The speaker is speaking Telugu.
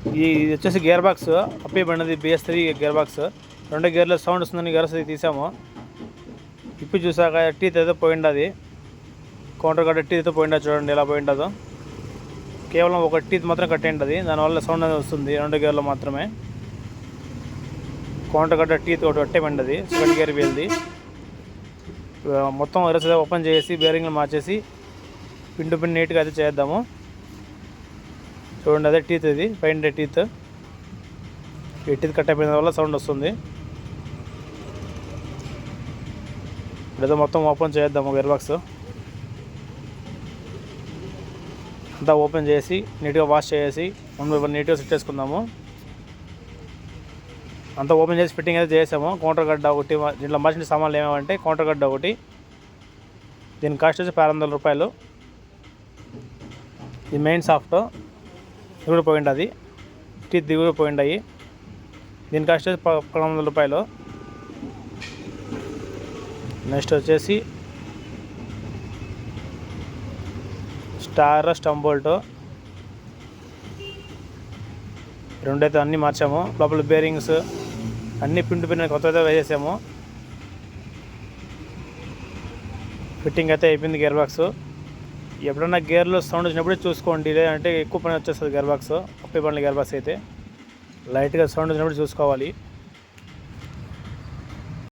ఇది వచ్చేసి గేర్ బాక్స్ అప్పే బండిది BS3 గేర్ బాక్స్. 2 గేర్లో సౌండ్ వస్తుందని గేర్స్ తీసాము. ఇప్పుడు చూసాక టీత్ అయితే పోయిండది, కౌంటర్ కట్ట టీత్ అయితే పోయిండదు. చూడండి ఎలా పోయిండదో. కేవలం ఒక టీత్ మాత్రం కట్టేంటది, దానివల్ల సౌండ్ అనేది వస్తుంది 2 గేర్లో మాత్రమే. కౌంటర్ కట్ట టీత్ ఒకటి కట్టేమండది, సెకండ్ గేర్ వీల్ది. మొత్తం వరుసగా ఓపెన్ చేసి బేరింగ్లు మార్చేసి పిన్ టు పిన్ నీట్గా అయితే చేద్దాము. చూడండి అదే టీత్, ఇది పైన టీత్. ఈ టీత్ కట్ అయిపోయిన వల్ల సౌండ్ వస్తుంది. ఇప్పుడైతే మొత్తం ఓపెన్ చేద్దాము గేర్ బాక్స్ అంతా. ఓపెన్ చేసి నీట్గా వాష్ చేసి 1 by 1 నీట్గా సెట్ చేసుకుందాము. అంతా ఓపెన్ చేసి ఫిట్టింగ్ అయితే చేసాము. కౌంటర్ గడ్డ ఒకటి, దీంట్లో మార్చిన సామాన్లు ఏమేమంటే కౌంటర్ గడ్డ ఒకటి, దీని కాస్ట్ వచ్చి 600 రూపాయలు. ఇది మెయిన్ సాఫ్ట్, ఇది కూడా పోయింది, అది టీత్ దిగు కూడా పోయిండాయి. దీని కాస్ట్ వచ్చి 1100 రూపాయలు. నెక్స్ట్ వచ్చేసి స్టార్ స్టంప్ బోల్ట్, రెండైతే అన్నీ మార్చాము. లోపల బేరింగ్స్ అన్నీ పిన్ టు పిన్ కొత్తగా వేసేసాము. ఫిట్టింగ్ అయితే అయిపోయింది గేర్ బాక్స్. ఎప్పుడన్నా గేర్లో సౌండ్ వచ్చినప్పుడే చూసుకోండి, లేదంటే ఎక్కువ పని వచ్చేస్తుంది గేర్ బాక్స్. అప్పే బండ్ల గేర్ బాక్స్ అయితే లైట్గా సౌండ్ వచ్చినప్పుడు చూసుకోవాలి.